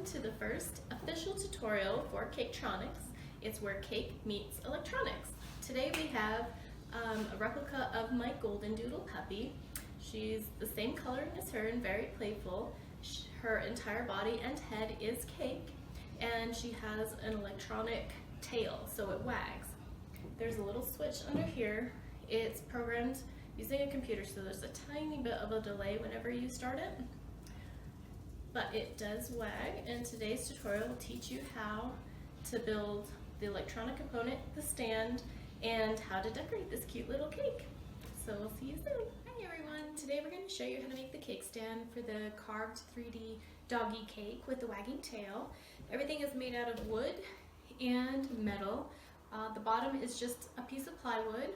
to the first official tutorial for Cake Tronics. It's where cake meets electronics. Today we have a replica of my golden doodle puppy. She's the same coloring as her and very playful. Her entire body and head is cake, and she has an electronic tail, so it wags. There's a little switch under here. It's programmed using a computer, so there's a tiny bit of a delay whenever you start it. But it does wag, and today's tutorial will teach you how to build the electronic component, the stand, and how to decorate this cute little cake. So we'll see you soon. Hi everyone, today we're going to show you how to make the cake stand for the carved 3D doggy cake with the wagging tail. Everything is made out of wood and metal. The bottom is just a piece of plywood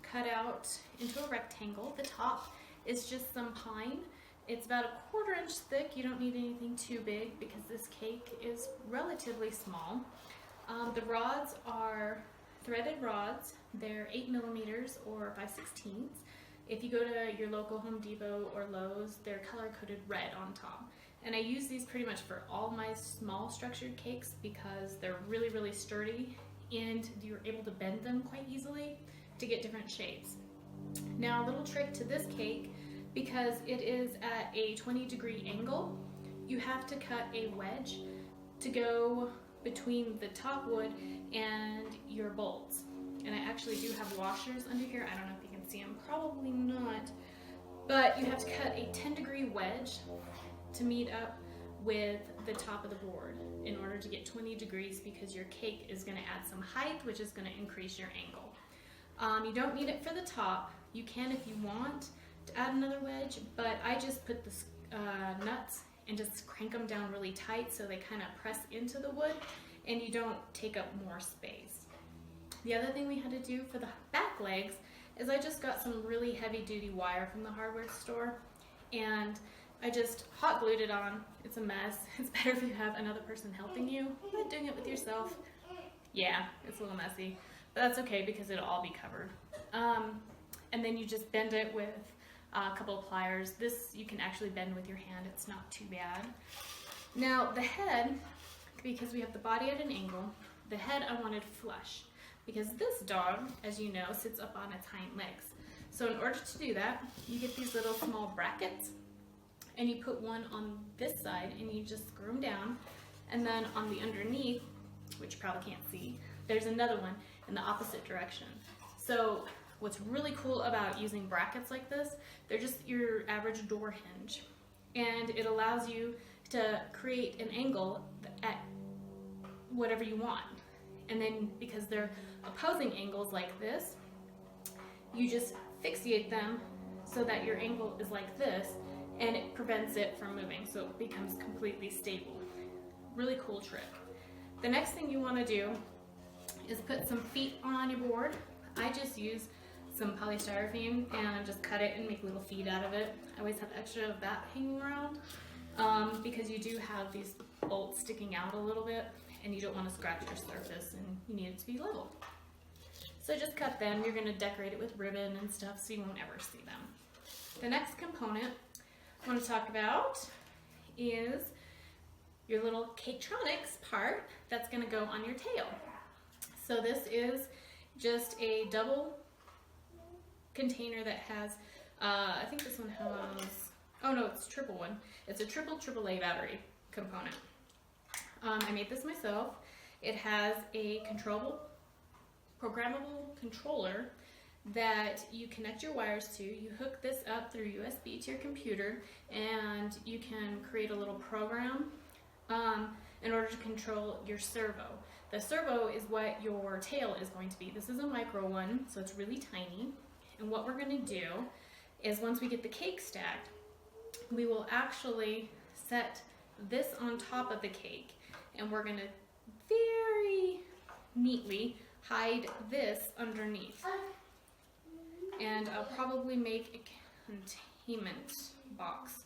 cut out into a rectangle. The top is just some pine. It's about 1/4 inch thick. You don't need anything too big because this cake is relatively small. The rods are threaded rods. They're 8 millimeters or 5/16. If you go to your local Home Depot or Lowe's, they're color-coded red on top. And I use these pretty much for all my small structured cakes because they're really, really sturdy and you're able to bend them quite easily to get different shapes. Now, a little trick to this cake, because it is at a 20-degree angle, you have to cut a wedge to go between the top wood and your bolts. And I actually do have washers under here. I don't know if you can see them, probably not. But you have to cut a 10-degree wedge to meet up with the top of the board in order to get 20 degrees, because your cake is going to add some height, which is going to increase your angle. You don't need it for the top. You can if you want to add another wedge, but I just put the nuts and just crank them down really tight so they kind of press into the wood and you don't take up more space. The other thing we had to do for the back legs is I just got some really heavy duty wire from the hardware store and I just hot glued it on. It's a mess. It's better if you have another person helping you, but doing it with yourself, yeah, it's a little messy, but that's okay because it'll all be covered. And then you just bend it with a couple of pliers. This you can actually bend with your hand. It's not too bad. Now the head, because we have the body at an angle, the head I wanted flush because this dog, as you know, sits up on its hind legs. So in order to do that, you get these little small brackets and you put one on this side and you just screw them down, and then on the underneath, which you probably can't see, there's another one in the opposite direction. So what's really cool about using brackets like this, they're just your average door hinge, and it allows you to create an angle at whatever you want. And then because they're opposing angles like this, you just fixate them so that your angle is like this, and it prevents it from moving, so it becomes completely stable. Really cool trick. The next thing you want to do is put some feet on your board. I just use some polystyrene and just cut it and make little feet out of it. I always have extra of that hanging around because you do have these bolts sticking out a little bit and you don't want to scratch your surface and you need it to be level. So just cut them. You're going to decorate it with ribbon and stuff so you won't ever see them. The next component I want to talk about is your little Cake Tronics part that's going to go on your tail. So this is just a double container that has, I think this one has, oh no, it's a triple one. It's a triple AAA battery component. I made this myself. It has a programmable controller that you connect your wires to. You hook this up through USB to your computer and you can create a little program in order to control your servo. The servo is what your tail is going to be. This is a micro one, so it's really tiny. And what we're going to do is once we get the cake stacked, we will actually set this on top of the cake, and we're going to very neatly hide this underneath. And I'll probably make a containment box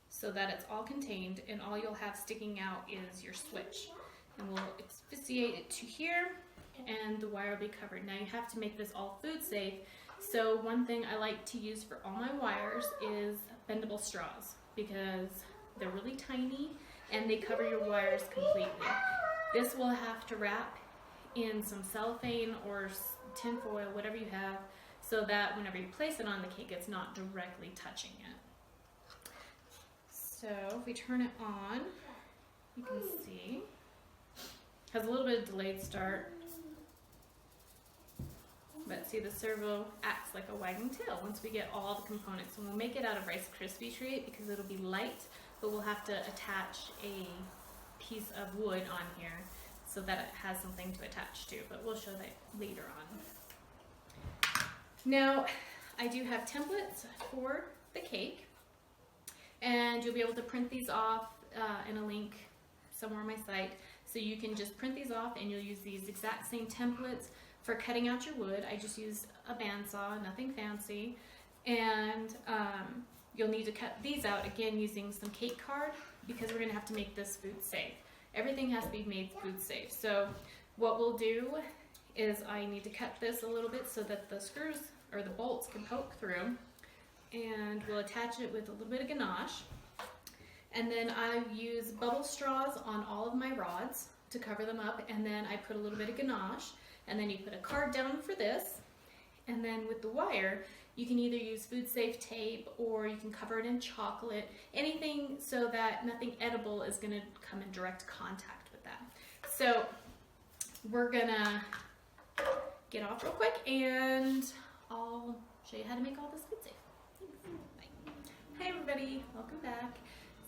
so that it's all contained and all you'll have sticking out is your switch. And we'll asphyxiate it to here and the wire will be covered. Now you have to make this all food safe, so one thing I like to use for all my wires is bendable straws because they're really tiny and they cover your wires completely. This will have to wrap in some cellophane or tin foil, whatever you have, so that whenever you place it on the cake, it's not directly touching it. So if we turn it on, you can see it has a little bit of delayed start, but see, the servo acts like a wagging tail once we get all the components. And we'll make it out of Rice Krispie treat because it'll be light, but we'll have to attach a piece of wood on here so that it has something to attach to, but we'll show that later on. Now, I do have templates for the cake, and you'll be able to print these off in a link somewhere on my site. So you can just print these off and you'll use these exact same templates for cutting out your wood. I just use a bandsaw, nothing fancy. And you'll need to cut these out again using some cake card because we're gonna have to make this food safe. Everything has to be made food safe. So what we'll do is I need to cut this a little bit so that the screws or the bolts can poke through, and we'll attach it with a little bit of ganache. And then I use bubble straws on all of my rods to cover them up, and then I put a little bit of ganache, and then you put a card down for this, and then with the wire you can either use food safe tape or you can cover it in chocolate, anything so that nothing edible is going to come in direct contact with that. So we're gonna get off real quick and I'll show you how to make all this food safe. Thanks. Bye. Hi everybody, welcome back.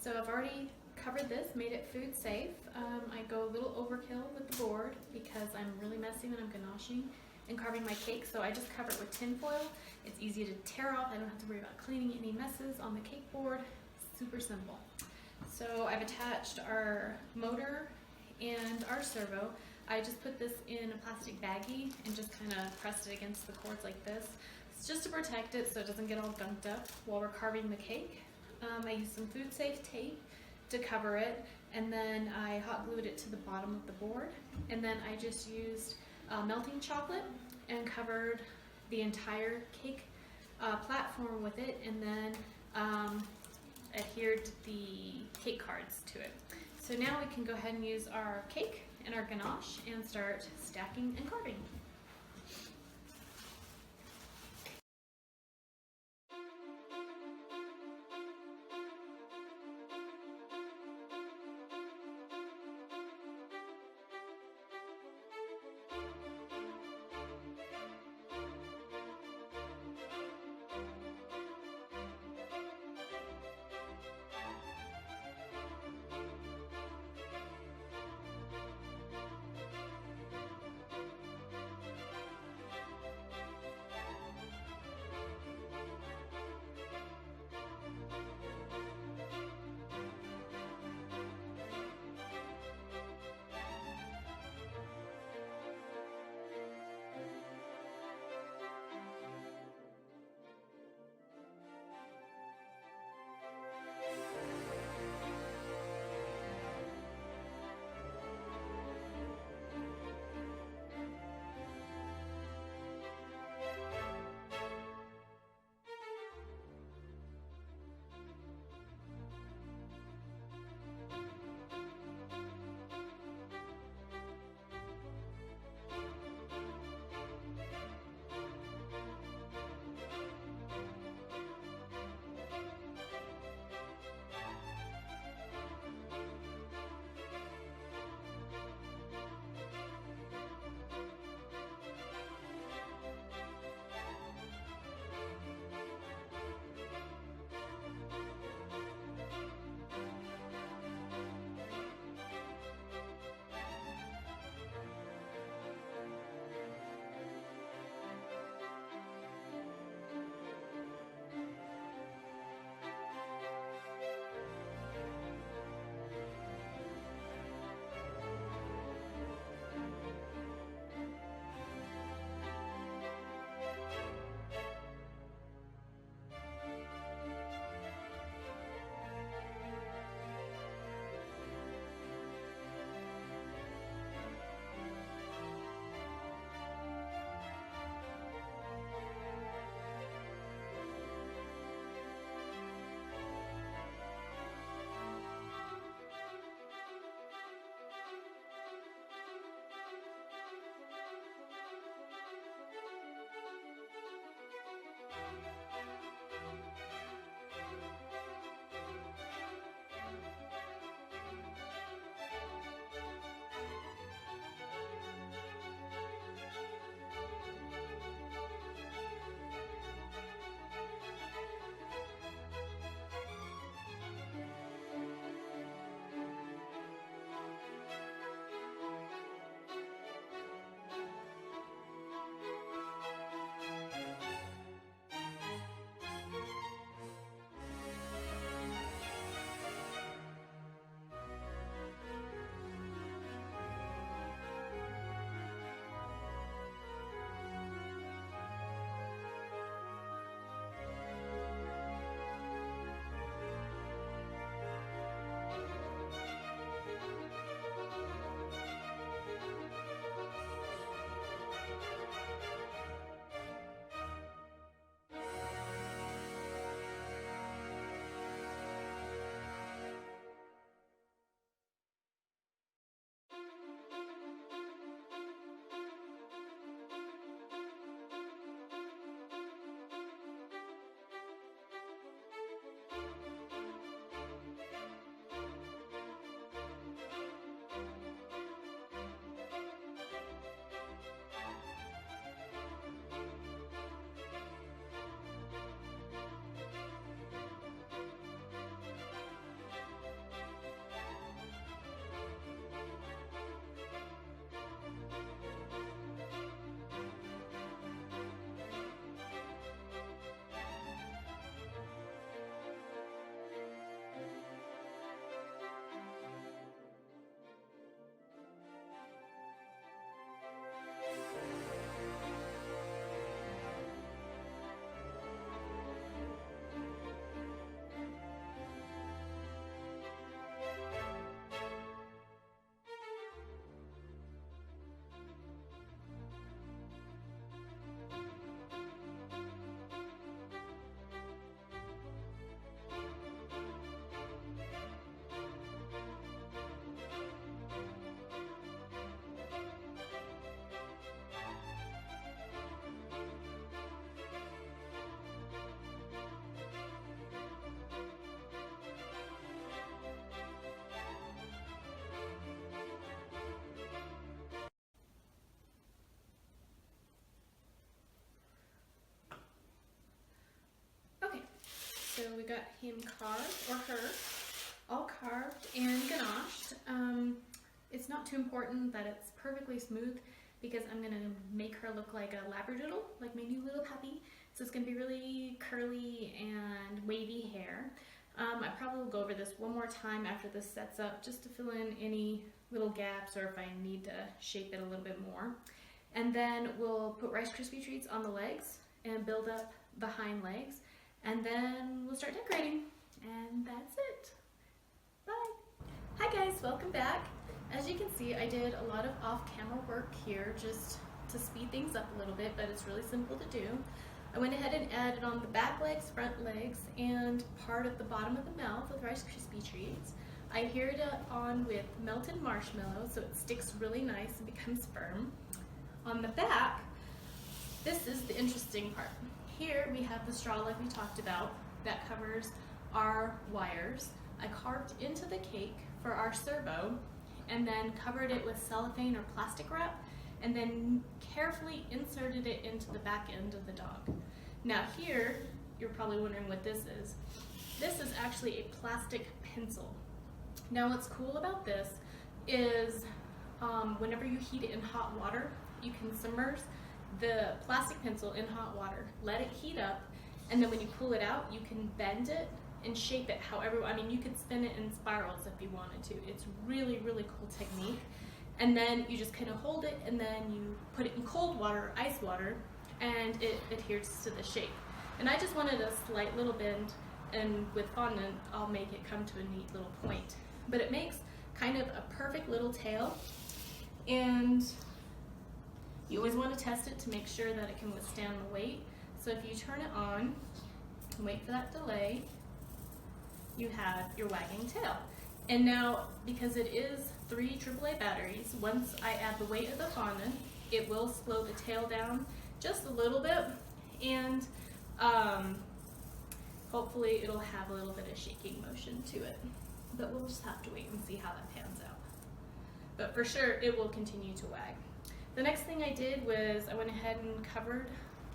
So I've already covered this, made it food safe. I go a little overkill with the board because I'm really messy when I'm ganaching and carving my cake, so I just cover it with tin foil. It's easy to tear off. I don't have to worry about cleaning any messes on the cake board. Super simple. So I've attached our motor and our servo. I just put this in a plastic baggie and just kind of pressed it against the cords like this. It's just to protect it so it doesn't get all gunked up while we're carving the cake. I used some food safe tape to cover it, and then I hot glued it to the bottom of the board, and then I just used melting chocolate and covered the entire cake platform with it, and then adhered the cake cards to it. So now we can go ahead and use our cake and our ganache and start stacking and carving. So we got him carved, or her, all carved and ganached. It's not too important that it's perfectly smooth because I'm gonna make her look like a labradoodle, like my new little puppy. So it's gonna be really curly and wavy hair. I probably will go over this one more time after this sets up just to fill in any little gaps or if I need to shape it a little bit more. And then we'll put Rice Krispie treats on the legs and build up the hind legs. And then we'll start decorating. And that's it. Bye. Hi guys, welcome back. As you can see, I did a lot of off-camera work here just to speed things up a little bit, but it's really simple to do. I went ahead and added on the back legs, front legs, and part of the bottom of the mouth with Rice Krispie treats. I adhered it on with melted marshmallow so it sticks really nice and becomes firm. On the back, this is the interesting part. Here we have the straw like we talked about that covers our wires. I carved into the cake for our servo and then covered it with cellophane or plastic wrap and then carefully inserted it into the back end of the dog. Now here, you're probably wondering what this is. This is actually a plastic pencil. Now what's cool about this is whenever you heat it in hot water, you can submerge the plastic pencil in hot water, let it heat up, and then when you pull it out, you can bend it and shape it however, I mean, you could spin it in spirals if you wanted to. It's really, really cool technique. And then you just kind of hold it and then you put it in cold water, ice water, and it adheres to the shape. And I just wanted a slight little bend, and with fondant, I'll make it come to a neat little point. But it makes kind of a perfect little tail, and you always want to test it to make sure that it can withstand the weight. So if you turn it on and wait for that delay, you have your wagging tail. And now, because it is 3 AAA batteries, once I add the weight of the fondant, it will slow the tail down just a little bit, and hopefully it'll have a little bit of shaking motion to it. But we'll just have to wait and see how that pans out. But for sure, it will continue to wag. The next thing I did was I went ahead and covered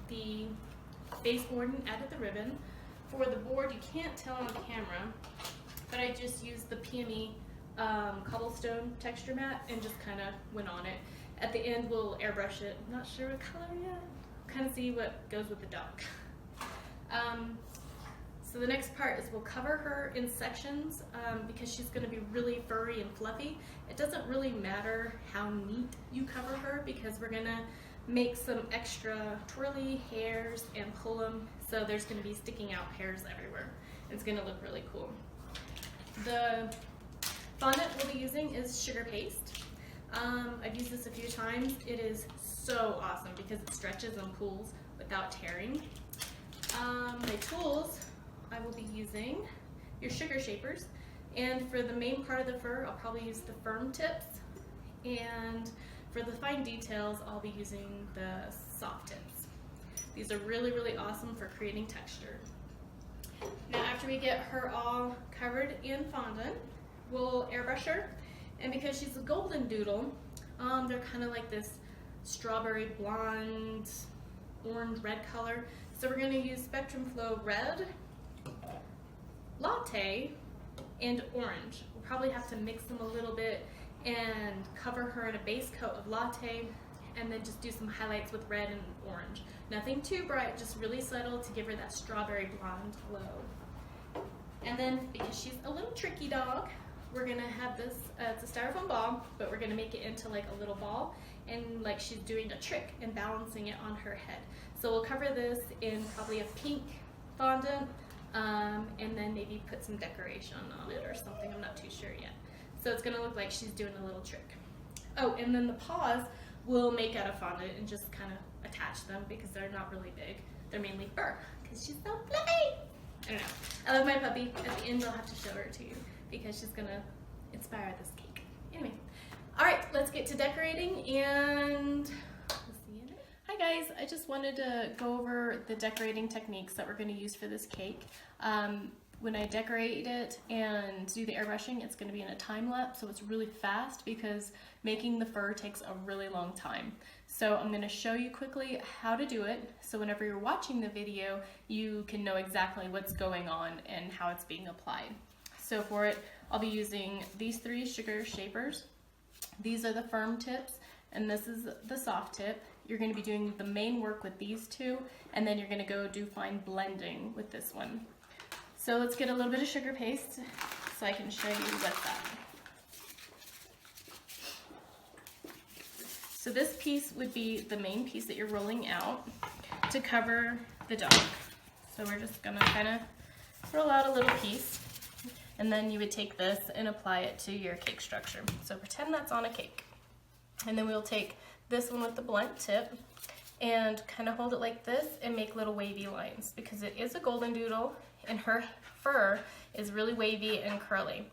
the baseboard and added the ribbon. For the board, you can't tell on camera, but I just used the PME cobblestone texture mat and just kind of went on it. At the end, we'll airbrush it. I'm not sure what color yet. Kind of see what goes with the dog. So the next part is we'll cover her in sections because she's going to be really furry and fluffy. It doesn't really matter how neat you cover her because we're going to make some extra twirly hairs and pull them, so there's going to be sticking out hairs everywhere. It's going to look really cool. The fondant we'll be using is sugar paste. I've used this a few times. It is so awesome because it stretches and pulls without tearing. My tools, I will be using your sugar shapers, and for the main part of the fur, I'll probably use the firm tips, and for the fine details, I'll be using the soft tips. These are really, really awesome for creating texture. Now after we get her all covered in fondant, we'll airbrush her, and because she's a golden doodle, they're kind of like this strawberry blonde, orange red color. So we're going to use Spectrum Flow Red, Latte, and Orange. We'll probably have to mix them a little bit and cover her in a base coat of Latte, and then just do some highlights with red and orange. Nothing too bright, just really subtle to give her that strawberry blonde glow. And then, because she's a little tricky dog, we're gonna have this, it's a styrofoam ball, but we're gonna make it into like a little ball, and like she's doing a trick and balancing it on her head. So we'll cover this in probably a pink fondant, and then maybe put some decoration on it or something, I'm not too sure yet. So it's gonna look like she's doing a little trick. Oh, and then the paws we'll make out of fondant and just kind of attach them because they're not really big. They're mainly fur, because she's so fluffy. I don't know. I love my puppy. At the end, I'll have to show her to you because she's gonna inspire this cake. Anyway, all right, let's get to decorating, and we'll see you in a minute. Hi guys, I just wanted to go over the decorating techniques that we're gonna use for this cake. When I decorate it and do the airbrushing, it's going to be in a time lapse, so it's really fast because making the fur takes a really long time. So I'm going to show you quickly how to do it, so whenever you're watching the video, you can know exactly what's going on and how it's being applied. So for it, I'll be using these 3 sugar shapers. These are the firm tips, and this is the soft tip. You're going to be doing the main work with these 2, and then you're going to go do fine blending with this one. So let's get a little bit of sugar paste so I can show you what's that. So this piece would be the main piece that you're rolling out to cover the dog. So we're just gonna kind of roll out a little piece, and then you would take this and apply it to your cake structure. So pretend that's on a cake. And then we'll take this one with the blunt tip and kind of hold it like this and make little wavy lines, because it is a golden doodle and her fur is really wavy and curly.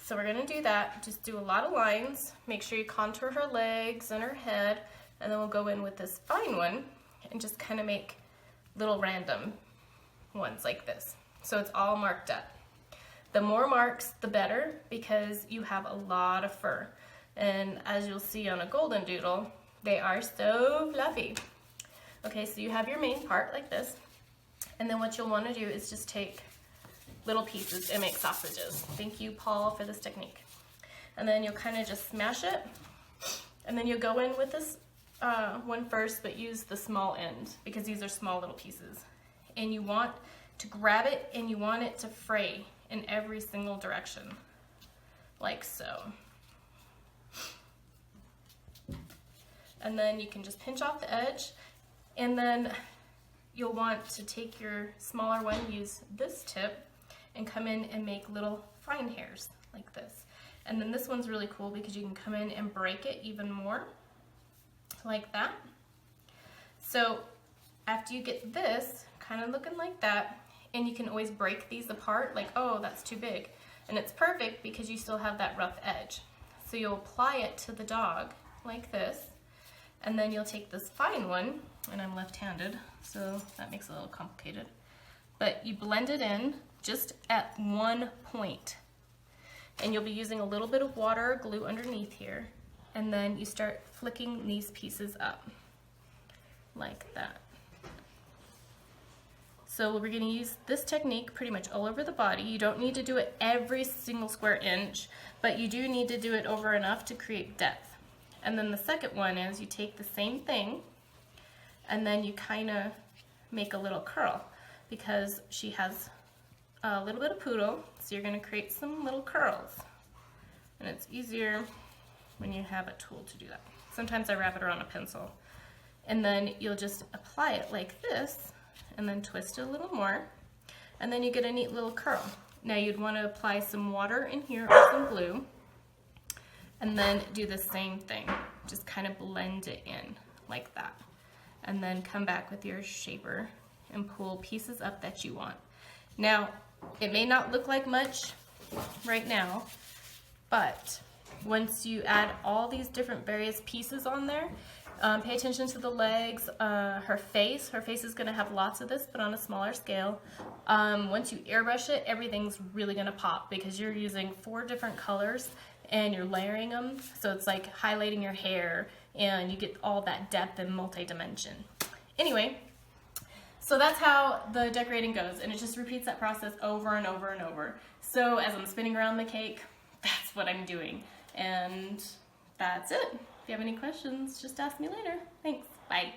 So we're gonna do that, just do a lot of lines, make sure you contour her legs and her head, and then we'll go in with this fine one and just kind of make little random ones like this. So it's all marked up. The more marks, the better, because you have a lot of fur. And as you'll see on a golden doodle, they are so fluffy. Okay, so you have your main part like this, and then what you'll want to do is just take little pieces and make sausages. Thank you, Paul, for this technique. And then you'll kind of just smash it, and then you'll go in with this one first, but use the small end because these are small little pieces. And you want to grab it and you want it to fray in every single direction, like so. And then you can just pinch off the edge, and then you'll want to take your smaller one, use this tip, and come in and make little fine hairs like this. And then this one's really cool because you can come in and break it even more, like that. So after you get this kind of looking like that, and you can always break these apart, like, oh, that's too big. And it's perfect because you still have that rough edge. So you'll apply it to the dog like this, and then you'll take this fine one, and I'm left-handed, so that makes it a little complicated. But you blend it in just at one point. And you'll be using a little bit of water or glue underneath here, and then you start flicking these pieces up, like that. So we're gonna use this technique pretty much all over the body. You don't need to do it every single square inch, but you do need to do it over enough to create depth. And then the second one is you take the same thing, and then you kind of make a little curl, because she has a little bit of poodle, so you're going to create some little curls. And it's easier when you have a tool to do that. Sometimes I wrap it around a pencil. And then you'll just apply it like this, and then twist it a little more, and then you get a neat little curl. Now you'd want to apply some water in here or some glue, and then do the same thing. Just kind of blend it in like that. And then come back with your shaper and pull pieces up that you want. Now, it may not look like much right now, but once you add all these different various pieces on there, pay attention to the legs, her face is gonna have lots of this, but on a smaller scale. Once you airbrush it, everything's really gonna pop because you're using 4 different colors and you're layering them, so it's like highlighting your hair, and you get all that depth and multi-dimension. Anyway, so that's how the decorating goes, and it just repeats that process over and over and over. So as I'm spinning around the cake, that's what I'm doing, and that's it. If you have any questions, just ask me later. Thanks, bye.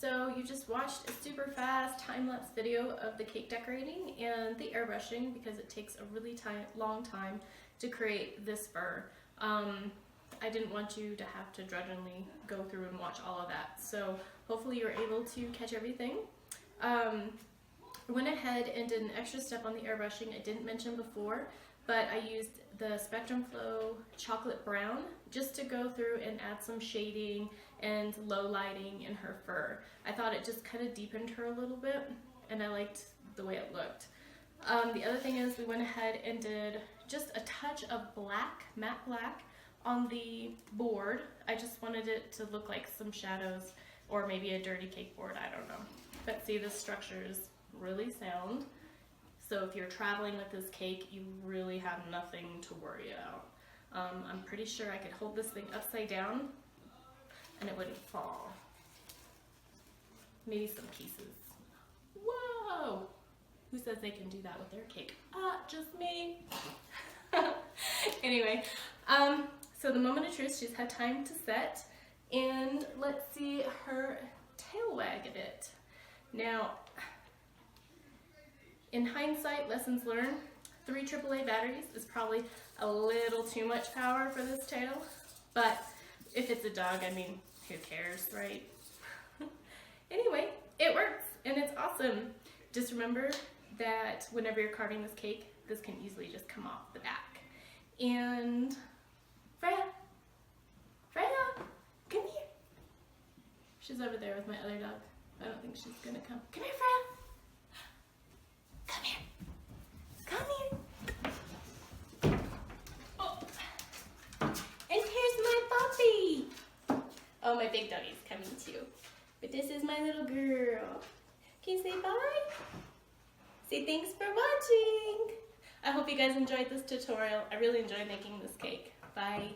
So you just watched a super fast time-lapse video of the cake decorating and the airbrushing because it takes a really long time to create this fur. I didn't want you to have to drudgeonly go through and watch all of that. So hopefully you're able to catch everything. I went ahead and did an extra step on the airbrushing I didn't mention before, but I used the Spectrum Flow chocolate brown just to go through and add some shading and low lighting in her fur. I thought it just kind of deepened her a little bit, and I liked the way it looked. The other thing is we went ahead and did just a touch of black, matte black, on the board. I just wanted it to look like some shadows or maybe a dirty cake board, I don't know. But see, this structure is really sound. So if you're traveling with this cake, you really have nothing to worry about. I'm pretty sure I could hold this thing upside down and it wouldn't fall. Maybe some pieces. Whoa! Who says they can do that with their cake? Just me. Anyway, so the moment of truth, she's had time to set, and let's see her tail wag a bit. Now, in hindsight, lessons learned, 3 AAA batteries is probably a little too much power for this tail, but if it's a dog, I mean, who cares, right? Anyway, it works, and it's awesome. Just remember that whenever you're carving this cake, this can easily just come off the back. And Freya, come here. She's over there with my other dog. I don't think she's gonna come. Come here, Freya. Come here. Come here. Oh. And here's my puppy. Oh, my big doggy's coming too. But this is my little girl. Can you say bye? Say thanks for watching. I hope you guys enjoyed this tutorial. I really enjoyed making this cake. Bye.